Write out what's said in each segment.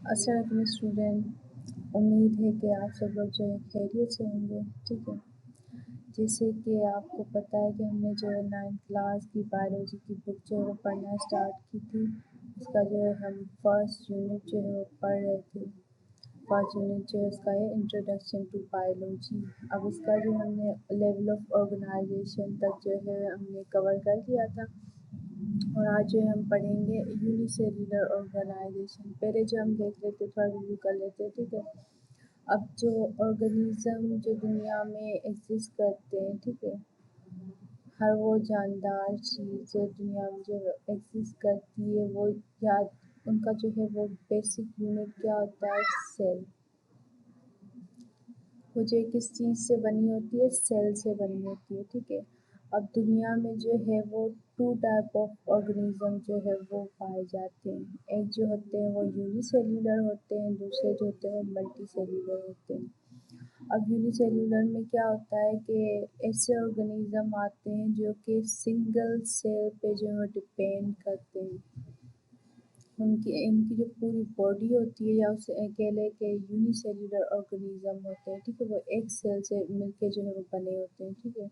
अस्सलाम स्टूडेंट, उम्मीद है कि आप सब लोग जो है खैरियत से होंगे। ठीक है, जैसे कि आपको पता है कि हमने जो है 9th क्लास की बायोलॉजी की बुक जो है वो पढ़ना स्टार्ट की थी। उसका जो है हम फर्स्ट यूनिट जो है वो पढ़ रहे थे। फर्स्ट यूनिट जो है उसका है इंट्रोडक्शन टू बायोलॉजी। अब इसका जो हमने लेवल ऑफ ऑर्गेनाइजेशन तक जो है हमने कवर कर दिया था और आज जो है हम पढ़ेंगे यूनिसेल्युलर ऑर्गेनाइजेशन। पहले जो हम देख लेते थोड़ा रिव्यू कर लेते, ठीक है। अब जो ऑर्गेनिज्म जो दुनिया में एग्जिस्ट करते हैं, ठीक है, हर वो जानदार चीज़ जो दुनिया में जो एग्जिस्ट करती है वो याद उनका जो है वो बेसिक यूनिट क्या होता है, सेल। वो जो किस चीज़ से बनी होती है, सेल से बनी होती है, ठीक है। अब दुनिया में जो है वो 2 टाइप ऑफ ऑर्गेनिज्म जो है वो पाए जाते हैं। एक जो होते हैं वो यूनिसेल्युलर होते हैं, दूसरे जो होते हैं वो मल्टी सेल्युलर होते हैं। अब यूनिसेल्युलर में क्या होता है कि ऐसे ऑर्गेनिज्म आते हैं जो कि सिंगल सेल पे जो है डिपेंड करते हैं। इनकी जो पूरी बॉडी होती है या उसे अकेले के यूनिसेल्युलर ऑर्गेनिज्म होते हैं, ठीक है, वो एक सेल से मिलके जो है वो बने होते हैं, ठीक है।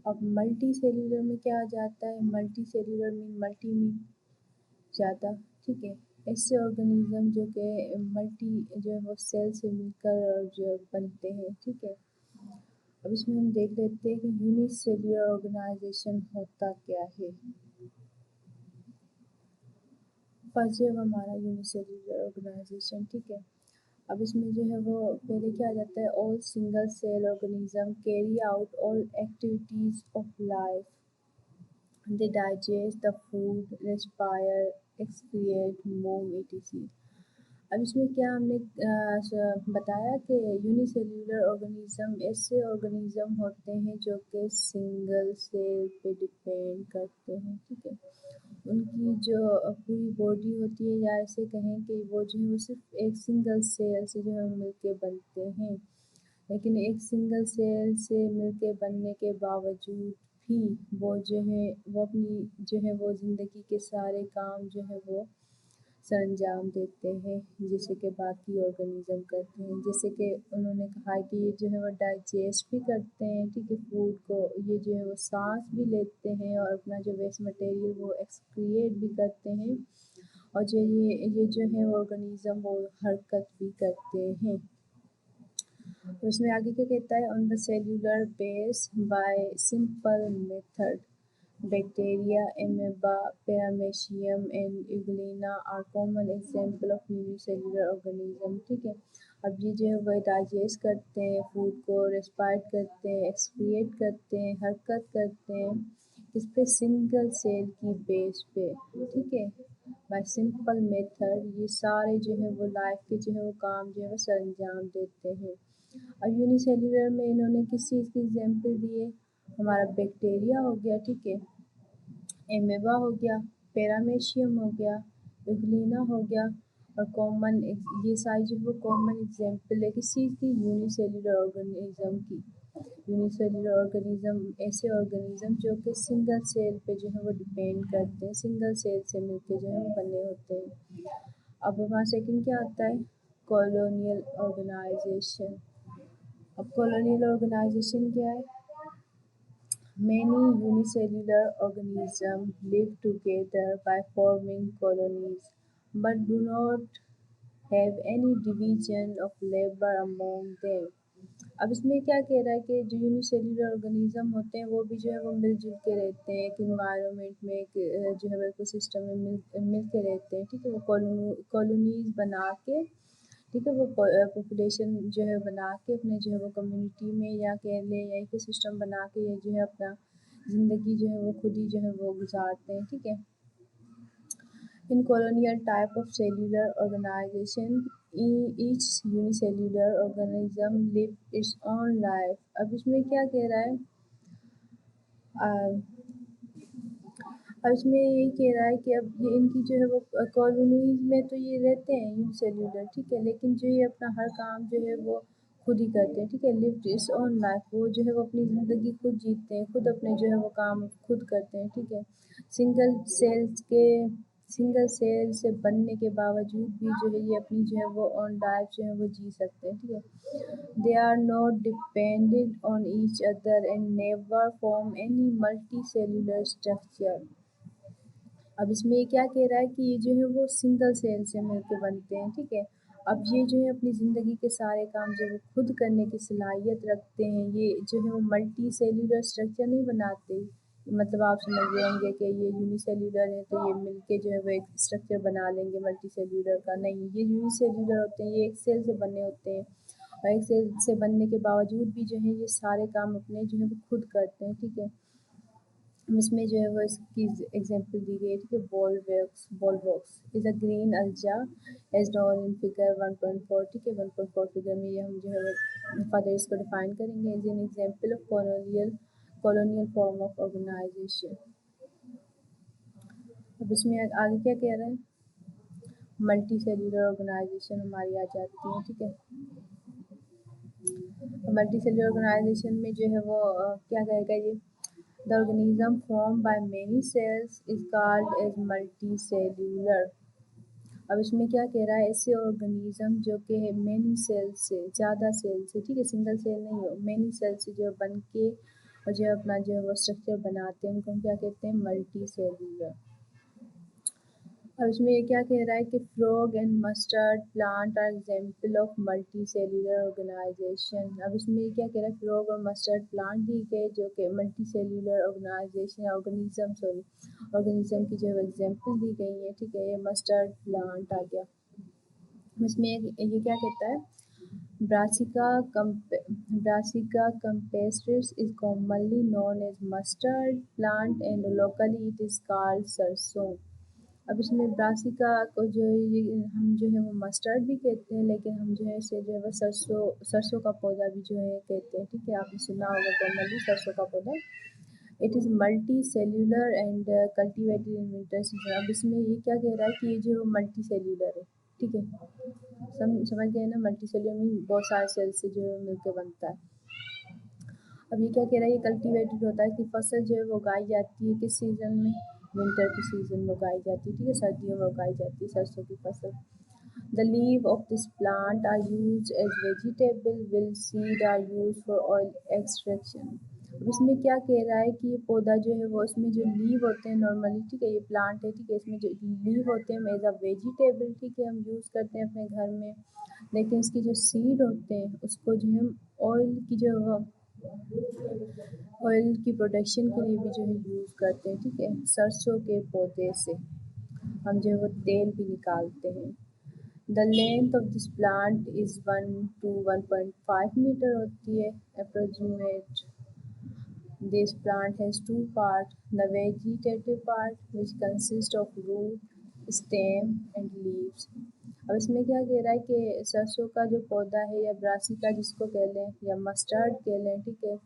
अब मल्टी सेल्युलर में क्या आ जाता है, मल्टी सेल्युलर मल्टी मीन ज़्यादा, ठीक है। ऐसे ऑर्गेनिज्म जो कि मल्टी जो है वो सेल से मिलकर जो बनते हैं, ठीक है। अब इसमें हम देख लेते हैं कि यूनिसेल्युलर ऑर्गेनाइजेशन होता क्या है। फर्स्ट जो हमारा यूनिसेल्युलर ऑर्गेनाइजेशन, ठीक है। अब इसमें जो है वो पहले क्या आ जाता है, all single cell organism carry out all activities of life. They digest the food, respire, excrete, move, etc। अब इसमें क्या हमने बताया कि यूनिसेल्युलर ऑर्गेनिज्म ऐसे ऑर्गेनिज्म होते हैं जो कि सिंगल सेल पे डिपेंड करते हैं, ठीक है। उनकी जो पूरी बॉडी होती है या ऐसे कहें कि वो जो है वो सिर्फ एक सिंगल सेल से जो है मिलके बनते हैं। लेकिन एक सिंगल सेल से मिलके बनने के बावजूद भी वो जो है वो अपनी जो है वो ज़िंदगी के सारे काम जो है वो सरंजाम देते हैं, जैसे कि बाकी ऑर्गेनिज्म करते हैं। जैसे कि उन्होंने कहा कि ये जो है वो डाइजेस्ट भी करते हैं, ठीक है, फूड को। ये जो है वो सांस भी लेते हैं और अपना जो वेस्ट मटेरियल वो एक्सक्रिएट भी करते हैं। और जो ये जो है ऑर्गेनिज्म वो हरकत भी करते हैं। उसमें आगे क्या कहता है, on the cellular base bye simple method bacteria, amoeba, paramecium and euglena are common example of unicellular organism, ठीक है। अब ये जो है वह डाइजेस्ट करते हैं फूड को, रेस्पायरेट करते हैं, एक्सक्रिएट करते हैं, हरकत करते हैं, इस पे सिंगल सेल की बेस पे, ठीक है। बाय सिंपल मेथड ये सारे जो है वो लाइफ के जो है वो काम जो है वो सरंजाम देते हैं। अब यूनिसेल्युलर में इन्होंने किस चीज़ की एग्जाम्पल दी है, हमारा बैक्टीरिया हो गया, ठीक है, एमेबा हो गया, पैरामेशियम हो गया, यूग्लिना हो गया और कॉमन, ये सारी जो वो कॉमन एग्जाम्पल है किस चीज़ की, यूनिसेल्युलर ऑर्गेनिज्म की। यूनिसेल्युलर ऑर्गेनिज्म ऐसे ऑर्गेनिज्म जो कि सिंगल सेल पे जो है वो डिपेंड करते हैं, सिंगल सेल से मिलके जो है वो बने होते हैं। अब हमारा सेकंड क्या आता है, कॉलोनियल ऑर्गेनाइजेशन। अब कॉलोनियल ऑर्गेनाइजेशन क्या है, many unicellular organisms live together by forming colonies but do not have any division of labor among them। अब इसमें क्या कह रहा है कि जो यूनिसेल्युलर ऑर्गेनिज्म होते हैं वो भी जो है वो मिलजुल के रहते हैं, एक इन्वायरमेंट में, एक जो है इकोसिस्टम में मिल के रहते हैं, ठीक है। वो कॉलोनीज बना के, ठीक है, वो पॉपुलेशन जो है बना के अपने जो है वो कम्युनिटी में या कह लें या इकोसिस्टम बना के ये जो है अपना ज़िंदगी जो है वो खुद ही जो है वो गुजारते हैं, ठीक है। इन colonial type of cellular organization, each unicellular organism live its own life। अब इसमें क्या कह रहा है, अब इसमें यही कह रहा है कि अब ये इनकी जो है वो कॉलोनीज में तो ये रहते हैं यूनिसेल्युलर, ठीक है, लेकिन जो ये अपना हर काम जो है वो खुद ही करते हैं, ठीक है। लिव इट्स ओन लाइफ, वो जो है वो अपनी ज़िंदगी खुद जीते हैं, खुद अपने जो है वो काम खुद करते हैं, ठीक है। सिंगल सेल्स के सिंगल सेल से बनने के बावजूद भी जो है ये अपनी जो है वो ऑन लाइफ जो है वो जी सकते हैं, ठीक है। They are not dependent on each other and never form any multi cellular structure. अब इसमें ये क्या कह रहा है कि ये जो है वो सिंगल सेल से मिलकर बनते हैं, ठीक है। अब ये जो है अपनी ज़िंदगी के सारे काम जो है वो खुद करने की सलाहियत रखते हैं। ये जो है वो मल्टी सेलुलर स्ट्रक्चर नहीं बनाते, मतलब आप समझ रहे होंगे कि ये यूनिसेल्यूलर है तो ये मिलके जो है वो एक स्ट्रक्चर बना लेंगे मल्टी सेलुलर का। नहीं, ये यूनिसेल्यूलर होते हैं, ये एक सेल से बने होते हैं और एक सेल से बनने के बावजूद भी जो है ये सारे काम अपने जो है वो खुद करते हैं, ठीक है। इसमें जो है वो इसकी एग्जांपल दी गई है, ठीक है। Volvox is a green alga as known in figure 1.4, ठीक है। 1.4 फिगर में ये हम जो है वो फर्दर इसको डिफाइन करेंगे as an example of colonial form of organisation. अब इसमें आगे क्या कह रहा है, मल्टी सेल्यूलर ऑर्गेनाइजेशन हमारी आ जाती है, ठीक है। मल्टी सेल्यूलर ऑर्गेनाइजेशन में जो है वो क्या कहेगा ये, the organism form by many cells is called as multicellular. अब इसमें क्या कह रहा है, ऐसे ऑर्गेनिज्म जो कि है मेनी सेल से, ज़्यादा सेल से, ठीक है, सिंगल सेल नहीं हो, मेनी सेल से जो बन के और जो अपना जो है वो स्ट्रक्चर बनाते हैं उनको हम क्या कहते हैं, मल्टी सेल्यूलर। अब इसमें ये क्या कह रहा है कि frog and mustard plant are example of multi cellular organisation. अब इसमें ये क्या कह रहा है, फ्रॉग और मस्टर्ड प्लांट दी गए जो कि मल्टी सेल्यूलर ऑर्गेनाइजेशन ऑर्गेनिज्म की जो एग्जाम्पल दी गई है, ठीक है। ये मस्टर्ड प्लांट आ गया। इसमें ये क्या कहता है, Brassica campestris is commonly known as mustard plant and locally it is called सरसों। अब इसमें ब्रासिका को जो है ये हम जो है वो मस्टर्ड भी कहते हैं, लेकिन हम जो है इसे जो है वो सरसों का पौधा भी जो है कहते हैं, ठीक है। आपने सुना होगा कॉमनली सरसों का पौधा। It is multi cellular and cultivated in winter season. अब इसमें ये क्या कह रहा है कि ये जो मल्टी सेल्यूलर है, ठीक है। समझ गए ना, मल्टी सेल्यूलर में बहुत सारे सेल से जो है मिलकर बनता है। अब ये क्या कह रहा है, ये कल्टीवेटेड होता है कि फसल जो है वो उगाई जाती है किस सीज़न में, विंटर के सीज़न में उगाई जाती है, ठीक है, सर्दियों में उगाई जाती है सरसों की फसल। The leave of this plant are use as vegetable will seed are use for oil extraction. अब इसमें क्या कह रहा है कि ये पौधा जो है वो, इसमें जो लीव होते हैं नॉर्मली, ठीक है, ये प्लांट है, ठीक है, इसमें जो लीव होते हैं एज अ वेजिटेबल, ठीक है, हम यूज़ करते हैं अपने घर में। लेकिन इसकी जो सीड होते हैं उसको जो है ऑयल की जो ऑयल की प्रोडक्शन के लिए भी जो है यूज़ करते हैं, ठीक है। सरसों के पौधे से हम जो है वो तेल भी निकालते हैं। The length of this plant is 1 to 1.5 metre होती है approximate. This plant has two part, the vegetative part which consist of root, stem and leaves. अब इसमें क्या कह रहा है कि सरसों का जो पौधा है या ब्रासिका जिसको कह लें या मस्टर्ड कह लें, ठीक है,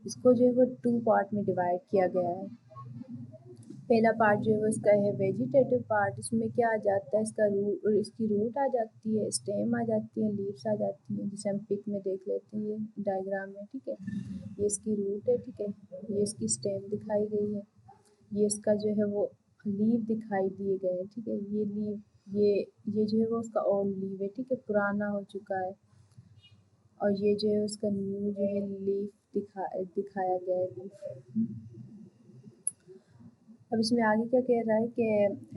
इसको जो है वो 2 पार्ट में डिवाइड किया गया है। पहला पार्ट जो है वो इसका है वेजिटेटिव पार्ट, इसमें क्या आ जाता है, इसकी रूट आ जाती है, स्टेम आ जाती है, लीव्स आ जाती हैं, जिसे हम पिक में देख लेते हैं ये डायग्राम में, ठीक है। ये इसकी रूट है, ठीक है, ये इसकी स्टेम दिखाई गई है, ये इसका जो है वो लीव दिखाई दिए गए हैं, ठीक है। ये लीव ये जो है वो उसका ओल्ड लीव है, ठीक है, पुराना हो चुका है। और ये जो है उसका न्यू जो है लीफ दिखाया गया है लीफ। अब इसमें आगे क्या कह रहा है कि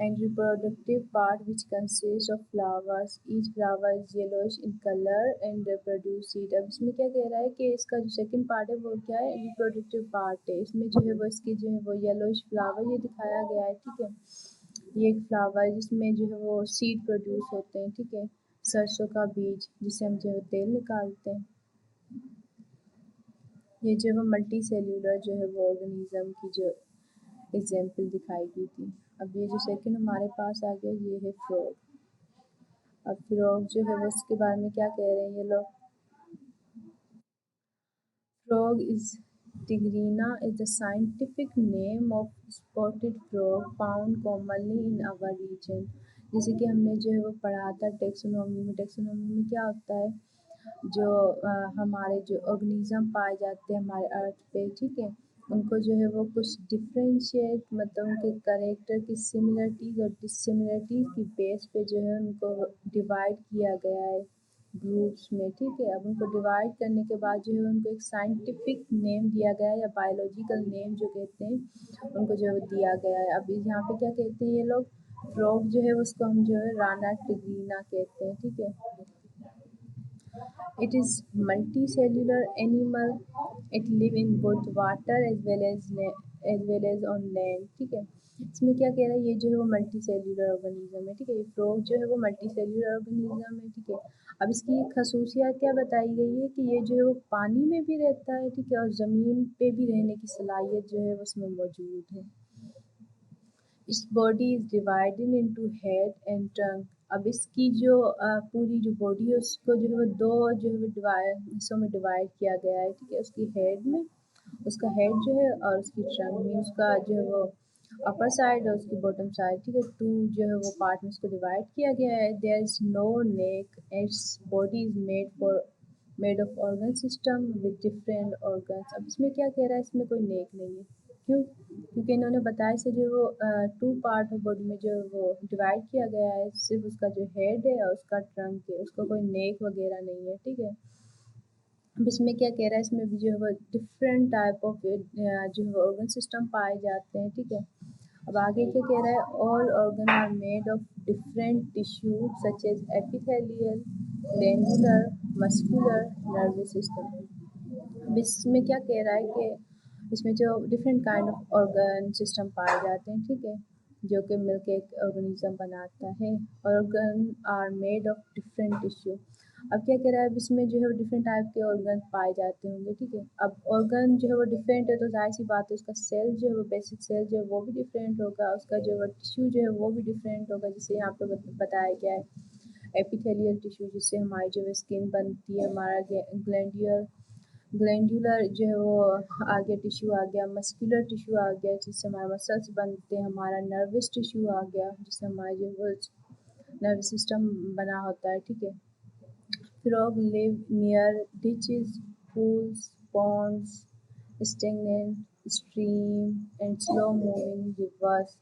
and reproductive part which consist of flowers, each flower is yellowish in colour and produce seed. अब इसमें क्या कह रहा है कि इसका जो सेकंड पार्ट है वो क्या है, रिप्रोडक्टिव पार्ट है। इसमें जो है वो इसकी जो है वो येलोइश फ्लावर ये दिखाया गया है, ठीक है। ये एक फ्लावर है जिसमें जो है वो सीड प्रोड्यूस होते हैं, ठीक है, सरसों का बीज जिसे हम जो है तेल निकालते हैं। ये जो है वो मल्टी सेल्यूलर जो है वो ऑर्गेनिज्म की जो एग्जाम्पल दिखाई दी थी। अब ये जो सेकंड हमारे पास आ गया ये है फ्रॉग। अब फ्रॉग जो है वो उसके बारे में क्या कह रहे हैं ये लोग, frog is tigrina is the scientific name of spotted frog found commonly in our region. जैसे कि हमने जो है वो पढ़ा था टेक्सोनोमी में क्या होता है, जो हमारे जो ऑर्गेनिज्म पाए जाते हैं हमारे अर्थ पे, ठीक है, उनको जो है वो कुछ डिफ्रेंशिएट मतलब उनके करेक्टर की सिमिलरिटीज़ और डिससिमिलरिटीज़ की बेस पे जो है उनको डिवाइड किया गया है ग्रुप्स में, ठीक है। अब उनको डिवाइड करने के बाद जो है उनको एक साइंटिफिक नेम दिया गया है या बायोलॉजिकल नेम जो कहते हैं उनको जो है दिया गया है। अब यहाँ पे क्या कहते हैं ये लोग, फ्रॉग जो है उसको हम जो है राना टिग्रीना कहते हैं, ठीक है। It is multicellular animal. It live in both water as well as on land, ठीक है। इसमें क्या कह रहा है, ये जो है वो मल्टी सेल्यूलर ऑर्गेनिज्म है, ठीक है। ये फ्रॉग जो है वो मल्टी सेल्यूलर ऑर्गेनिज्म है, ठीक है। अब इसकी एक खसूसियात क्या बताई गई है कि ये जो है वो पानी में भी रहता है, ठीक है, और ज़मीन पे भी रहने की सलाहियत जो है उसमें मौजूद है। इस body is divided into head and trunk. अब इसकी जो पूरी जो बॉडी है उसको जो है वो दो जो है डिवाइड हिस्सों में डिवाइड किया गया है, ठीक है। उसकी हेड में, उसका हेड जो है और उसकी ट्रंक में, उसका जो है वो अपर साइड और उसकी बॉटम साइड, ठीक है, टू जो है वो पार्ट में उसको डिवाइड किया गया है। There is no neck, its body is made of organ system with different organs. अब इसमें क्या कह रहा है, इसमें कोई नेक नहीं है, क्यों? क्योंकि इन्होंने बताया से जो वो टू पार्ट ऑफ बॉडी में जो वो डिवाइड किया गया है, सिर्फ उसका जो हेड है और उसका ट्रंक है, उसका कोई नेक वगैरह नहीं है, ठीक है। अब इसमें क्या कह रहा है, इसमें भी जो है वो डिफरेंट टाइप ऑफ जो है ऑर्गन सिस्टम पाए जाते हैं, ठीक है। अब आगे क्या कह रहा है, all organ are made of different tissue such as epithelial, glandular, muscular, nervous system. अब इसमें क्या कह रहा है कि इसमें जो different kind of organ system पाए जाते हैं, ठीक है, जो कि मिलकर एक ऑर्गेनिज्म बनाता है। Organ are made of different tissue. अब क्या कह रहा है, अब इसमें जो है डिफरेंट टाइप के ऑर्गन पाए जाते होंगे, ठीक है। अब ऑर्गन जो है वो डिफरेंट है तो जाहिर सी बात है उसका सेल जो है वो बेसिक सेल जो है वो भी डिफरेंट होगा, उसका जो है टिश्यू जो है वो भी डिफरेंट होगा, जिसे यहाँ पे बताया गया है एपिथेलियल टिश्यू, जिससे हमारी जो है स्किन बनती है, हमारा ग्लैंडियर ग्लैंडुलर जो है वो आ गया, टिश्यू आ गया, मस्कुलर टिश्यू आ गया जिससे हमारे मसल्स बनते हैं, हमारा नर्वस टिश्यू आ गया जिससे हमारा जो है नर्वस सिस्टम बना होता है, ठीक है। Frog live near ditches, pools, ponds, stagnant stream and slow moving rivers.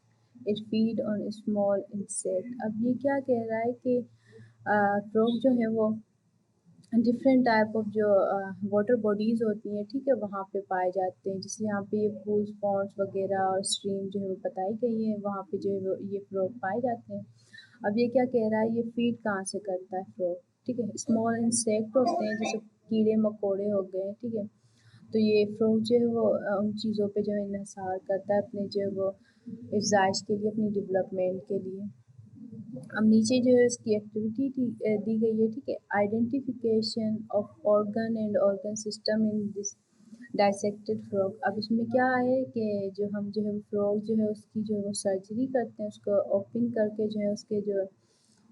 It feed on small insect। अब ये क्या कह रहा है कि फ्रॉग जो है वो डिफरेंट टाइप ऑफ जो वाटर बॉडीज़ होती हैं, ठीक है, वहाँ पे पाए जाते हैं। जैसे यहाँ पे ये पूल्स पॉन्ड्स वगैरह और स्ट्रीम जो है वो बताई गई है, वहाँ पे जो है वो ये फ्रॉग पाए जाते हैं। अब ये क्या कह रहा है, ये फीड कहाँ से करता है फ्रॉग, ठीक है। स्मॉल इंसेक्ट होते हैं जैसे कीड़े मकोड़े हो गए, ठीक है। तो ये फ्रॉग जो है वो उन चीज़ों पे जो है इन्हिसार करता है अपने जो है वो इफ़ज़ाइश के लिए, अपनी डेवलपमेंट के लिए। अब नीचे जो है इसकी एक्टिविटी दी गई है, ठीक है। Identification of organ and organ system in this dissected frog. अब इसमें क्या है कि जो हम जो है फ्रॉग जो है उसकी जो है वो सर्जरी करते हैं, उसको ओपन करके जो है उसके जो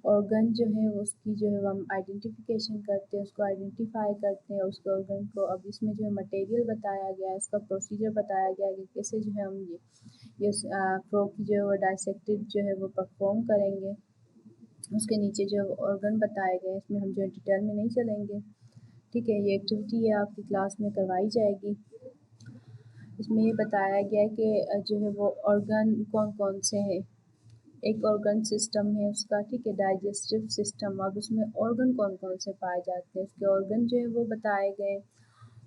ऑर्गन जो है उसकी जो है हम आइडेंटिफिकेशन करते हैं, उसको आइडेंटिफाई करते हैं उसके ऑर्गन को। अब इसमें जो है मटेरियल बताया गया है, इसका प्रोसीजर बताया गया है कि कैसे जो है हम ये फ्रॉग की जो है वो डाइसेक्टेड जो है वो परफॉर्म करेंगे। उसके नीचे जो ऑर्गन बताए गए, इसमें हम जो है डिटेल में नहीं चलेंगे, ठीक है। ये एक्टिविटी है आपकी क्लास में करवाई जाएगी। इसमें ये बताया गया है कि जो है वो ऑर्गन कौन कौन से हैं। एक ऑर्गन सिस्टम है उसका, ठीक है, डाइजेस्टिव सिस्टम। अब उसमें ऑर्गन कौन कौन से पाए जाते हैं, उसके ऑर्गन जो है वो बताए गए।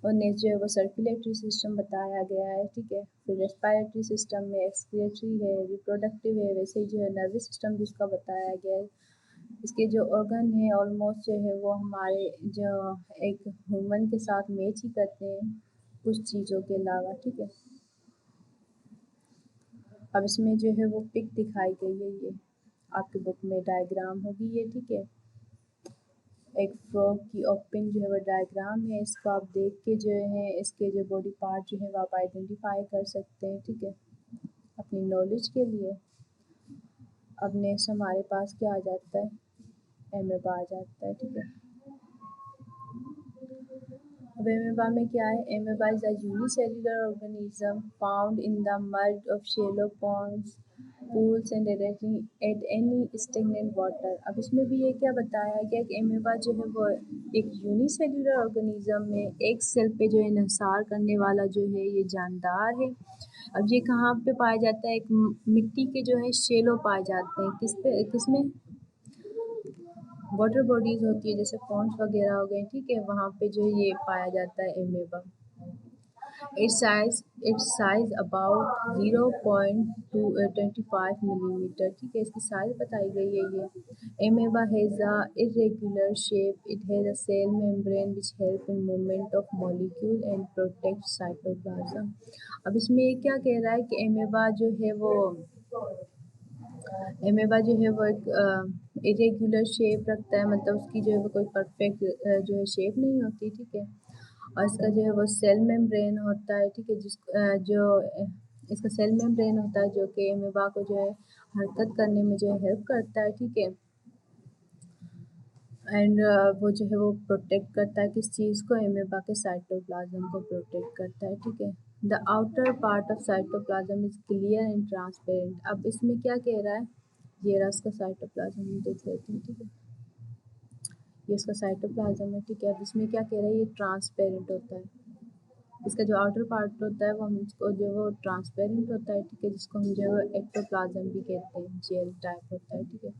और नेक्स्ट जो है वो सर्कुलेटरी सिस्टम बताया गया है, ठीक है। फिर रेस्पिरेटरी सिस्टम में एक्सक्रिएटरी है, रिप्रोडक्टिव है, वैसे ही जो है नर्वस सिस्टम भी उसका बताया गया है। इसके जो ऑर्गन है ऑलमोस्ट जो है वो हमारे जो एक ह्यूमन के साथ मैच ही करते हैं कुछ चीज़ों के अलावा, ठीक है। अब इसमें जो है वो पिक दिखाई गई है, ये आपकी बुक में डायग्राम होगी ये, ठीक है। एक फ्रॉग की ओपन जो है वो डायग्राम है, इसको आप देख के जो है इसके जो बॉडी पार्ट जो है वो आप आइडेंटिफाई कर सकते हैं, ठीक है, अपनी नॉलेज के लिए। अब नेक्स्ट हमारे पास क्या आ जाता है, एमेबा आ जाता है, ठीक है। अब एमेबा में क्या है, amoeba is a unicellular organism found in the mud of shallow ponds pools and at any stagnant water। अब इसमें भी ये क्या बताया गया कि एमेबा जो है वो एक यूनिसेलुलर ऑर्गेनिज्म में एक सेल पे जो है इंहसार करने वाला जो है ये जानदार है। अब ये कहाँ पे पाया जाता है? एक मिट्टी के जो है शेलो पाए जाते हैं। किसमें? वाटर बॉडीज होती है जैसे पॉन्ड्स वगैरह हो गए, ठीक है, वहाँ पे जो ये पाया जाता है एमेबा। its size about 0.25 millimeter, ठीक है, इसकी साइज बताई गई है ये। Amoeba has a irregular shape. It has a cell membrane which help in movement of molecule and protect cytoplasm। अब इसमें ये क्या कह रहा है कि एमेबा जो है वो एक इरेगुलर शेप रखता है, मतलब उसकी जो है वो कोई परफेक्ट जो है शेप नहीं होती, ठीक है। और इसका जो है वो सेल मेम्ब्रेन होता है, ठीक है, इसका सेल मेम्ब्रेन होता है जो कि एमेबा को जो है हरकत करने में जो है हेल्प करता है, ठीक है। एंड वो जो है वो प्रोटेक्ट करता है किस चीज़ को? एमेबा के साइटोप्लाज्म को प्रोटेक्ट करता है, ठीक है। The outer part of cytoplasm is clear and transparent. अब इसमें क्या कह रहा है? ये रहा इसका साइटोप्लाज्म, देख लेते हैं, ठीक है। ये इसका साइटोप्लाज्म है, ठीक है। अब इसमें क्या कह रहा है? ये ट्रांसपेरेंट होता है। इसका जो आउटर पार्ट होता है वो हम इसको जो वो ट्रांसपेरेंट होता है, ठीक है, जिसको हम जो है एक्टोप्लाज्म भी कहते हैं, जेल टाइप होता है, ठीक है।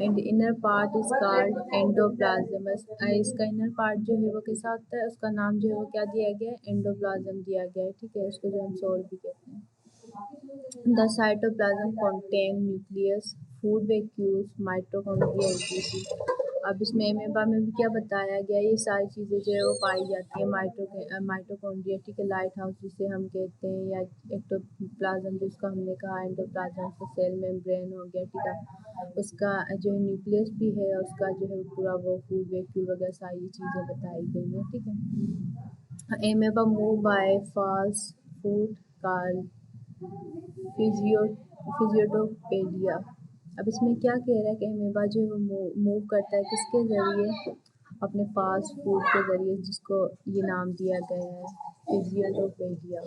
And inner part is called endoplasm. इसका इनर पार्ट जो है वो कैसा होता है? उसका नाम जो है वो क्या दिया गया है? एंडोप्लाज्म दिया गया है, ठीक है। उसको जो हम सोल भी कहते हैं। The cytoplasm contain nucleus, food vacuoles, mitochondria, etc। अब इसमें एमेबा में भी क्या बताया गया? ये सारी चीज़ें जो है वो पाई जाती है माइटोकॉन्ड्रिया, ठीक है, लाइट हाउस जिसे हम कहते हैं, या एक्टोप्लाज्म जिसका हमने कहा, एंडोप्लाज्म का सेल मेम्ब्रेन हो गया, ठीक है। उसका जो है न्यूक्लियस भी है, उसका जो है पूरा वो फूड वैक्यूल वगैरह सारी चीज़ें बताई गई हैं, ठीक है। एमेबा मूव बाय फास्ट फूड कार्ल फिजियोटोपेडिया। अब इसमें क्या कह रहा है कि अमीबा जो है वो मूव करता है किसके ज़रिए? अपने फास्ट फूड के ज़रिए, जिसको ये नाम दिया गया है फिजियोटोपेडिया।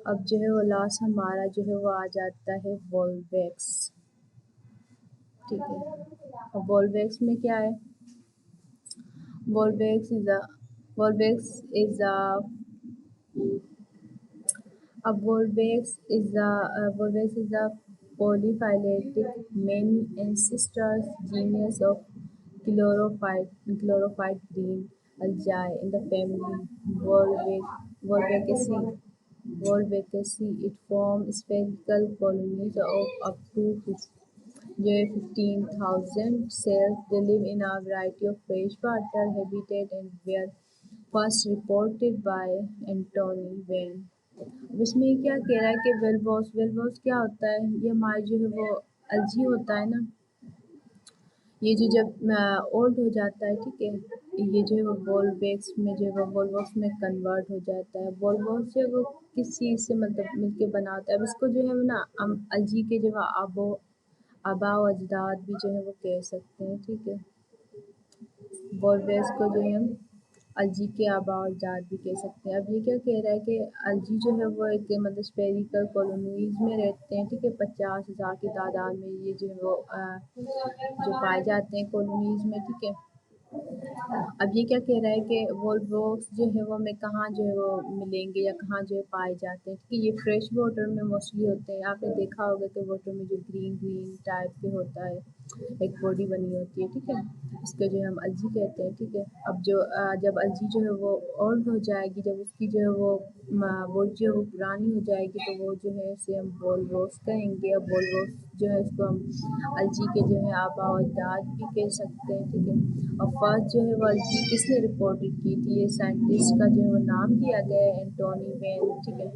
अब जो है वो लास्ट हमारा जो है वो आ जाता है वोल्वेक्स, ठीक है। अब वोल्वेक्स में क्या है? Volvox is a A Volvox is a polyphyletic many ancestors genus of chlorophyte green algae in the family Volvaceae. Volvaceae. It forms spherical colonies of up to 15,000 cells. They live in a variety of freshwater habitat and were first reported by Anthony Van। अब इसमें क्या कह रहा है कि वेलबॉस क्या होता है? ये हमारे जो है वो अलजी होता है ना, ये जो जब ओल्ड हो जाता है, ठीक है, ये जो है वो वोल्वेक्स में जो है वो वोल्वॉक्स में कन्वर्ट हो जाता है। वोल्वॉक्स जो है वो किस चीज़ से मतलब मिलके बना होता है? अब इसको जो है ना हम अलजी के जो है आबा व अजदाद भी जो है वो कह सकते हैं, ठीक है। वोल्वेक्स को जो है हम अलजी के आबा और जात भी कह सकते हैं। अब ये क्या कह रहा है कि अलजी जो है वो एक मतलब स्पेरिकल कॉलोनीज में रहते हैं, ठीक है, 50,000 की तादाद में ये जो है वो जो पाए जाते हैं कॉलोनीज में, ठीक है। अब ये क्या कह रहा है कि वोल्वोक्स जो है वो हमें कहाँ जो है वो मिलेंगे या कहाँ जो है पाए जाते हैं, ठीक है। ये फ्रेश वाटर में मोस्टली होते हैं। आपने देखा होगा कि वाटर में जो ग्रीन ग्रीन टाइप के होता है, एक बॉडी बनी होती है, ठीक है, इसको जो है हम अलजी कहते हैं, ठीक है। अब जब अलजी जो है वो ओल्ड हो जाएगी, जब उसकी जो है वो जो है वो पुरानी हो जाएगी, तो वो जो है इसे हम वोल्वोक्स कहेंगे। अब वोल्वोक्स जो है इसको हम अलजी के जो है आबा और दाद भी कह सकते हैं, ठीक है। और फर्स्ट जो है वो अलजी किसने रिपोर्टेड की थी? ये साइंटिस्ट का जो है वो नाम दिया गया है एंटोनी वेन, ठीक है।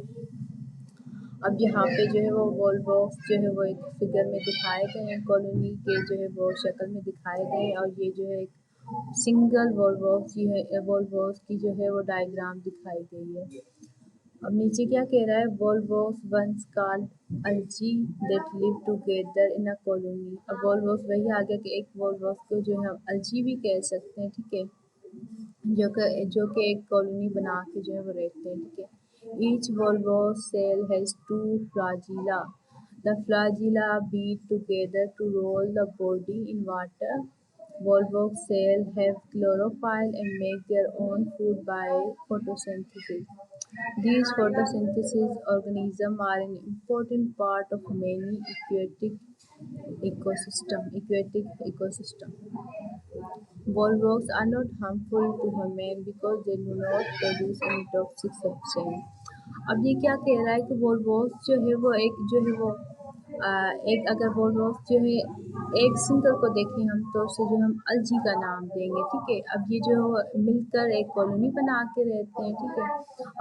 अब यहाँ पे जो है वो वोल्वोक्स जो है वो एक फिगर में दिखाए गए हैं, कॉलोनी के जो है वो शक्ल में दिखाए गए हैं, और ये जो है एक सिंगल वोल्वोक्स की जो है वो डायग्राम दिखाई गई है। अब नीचे क्या कह रहा है? Volvox once called algae that live together in a colony. अब वोल्वोक्स वही आ गया कि एक वोल्वोक्स को जो है हम अलजी भी कह सकते हैं, ठीक है, जो कि एक कॉलोनी बना के जो है वो रहते हैं, ठीक है। Each volvox cell has 2 flagella। The flagella beat together to roll the body in water. Volvox cells have chlorophyll and make their own food by photosynthesis. These photosynthesis organisms are an important part of many aquatic ecosystem. Volvox are not harmful to humans because they do not produce any toxic substance. अब ये क्या कह रहा है कि volvox जो है वो एक अगर वोल्वोक्स जो है एक सिंगल को देखें हम तो उसे जो हम अलजी का नाम देंगे, ठीक है। अब ये जो मिलकर एक कॉलोनी बना के रहते हैं, ठीक है।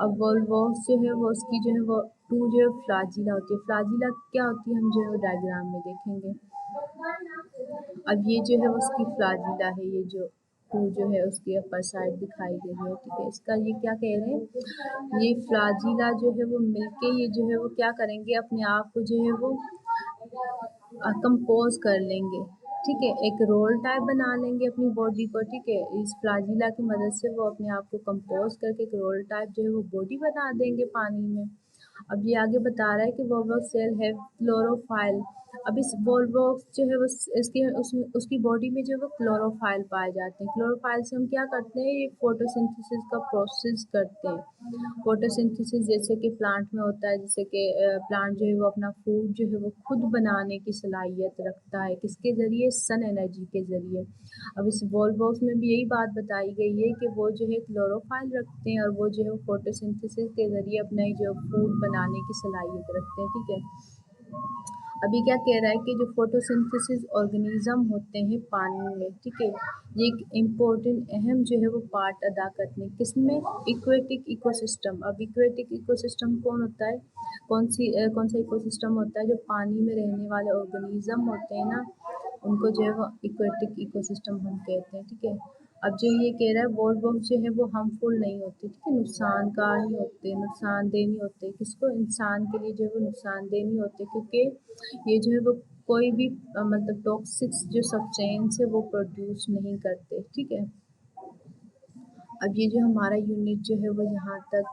अब वोल्वोक्स जो है वो उसकी जो है वो टू जो है फ्लाजिला होती है। फ्लाजिला क्या होती है हम जो है वो डायग्राम में देखेंगे। अब ये जो है उसकी फ्लाजिला है, ये जो टू जो है उसकी अपर साइड दिखाई दे रही है, ठीक है। इसका ये क्या कह रहे हैं, ये फ्लाजिला जो है वो मिलके ये जो है वो क्या करेंगे, अपने आप को जो है वो कंपोज कर लेंगे, ठीक है। एक रोल टाइप बना लेंगे अपनी बॉडी को, ठीक है। इस फ्लाजिला की मदद से वो अपने आप को कंपोज करके एक रोल टाइप जो है वो बॉडी बना देंगे पानी में। अब ये आगे बता रहा है कि वोल्वोक्स सेल है क्लोरोफाइल। अब इस वोल्वोक्स जो है वो उसकी बॉडी में जो है वो क्लोरोफाइल पाए जाते हैं। क्लोरोफाइल से हम क्या करते हैं, ये फोटोसिंथेसिस का प्रोसेस करते हैं। फोटोसिंथेसिस जैसे कि प्लांट में होता है, जैसे कि प्लांट जो है वो अपना फूड जो है वो खुद बनाने की सलाहियत रखता है, किसके ज़रिए, सन एनर्जी के ज़रिए। अब इस वोल्वोक्स में भी यही बात बताई गई है कि वो जो है क्लोरोफाइल रखते हैं और वो जो है फोटोसिंथेसिस के ज़रिए अपना ही जो फूड बनाने की सलाहियत रखते हैं, ठीक है। अभी क्या कह रहा है कि जो फोटोसिंथेसिस ऑर्गेनिज्म होते हैं पानी में, ठीक है, ये एक इम्पोर्टेंट अहम जो है वो पार्ट अदा करते हैं किसमें, इक्वेटिक इकोसिस्टम। अब इक्वेटिक इकोसिस्टम कौन होता है, कौन सा इकोसिस्टम होता है, जो पानी में रहने वाले ऑर्गेनिज्म होते हैं ना, उनको जो है वो इक्वेटिक इकोसिस्टम हम कहते हैं, ठीक है। अब जो ये कह रहा है वोल्वोक्स जो है वो हार्मफुल नहीं होते, ठीक है, नुकसानकार नहीं होते, नुकसानदेह नहीं होते, किसको, इंसान के लिए जो है वो नुकसानदेह नहीं होते, क्योंकि ये जो है वो कोई भी मतलब टॉक्सिक जो सब्सटेंस है वो प्रोड्यूस नहीं करते, ठीक है। अब ये जो हमारा यूनिट जो है वो यहाँ तक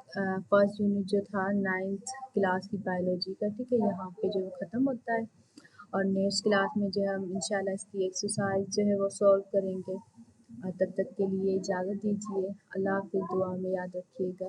फर्स्ट यूनिट जो था 9th क्लास की बायोलॉजी का, ठीक है, यहाँ पे जो ख़त्म होता है। और नेक्स्ट क्लास में जो है हम इंशाल्लाह इसकी एक्सरसाइज जो है वो सॉल्व करेंगे। तब तक के लिए इजाज़त दीजिए। अल्लाह हाफ़िज़, दुआ में याद रखिएगा।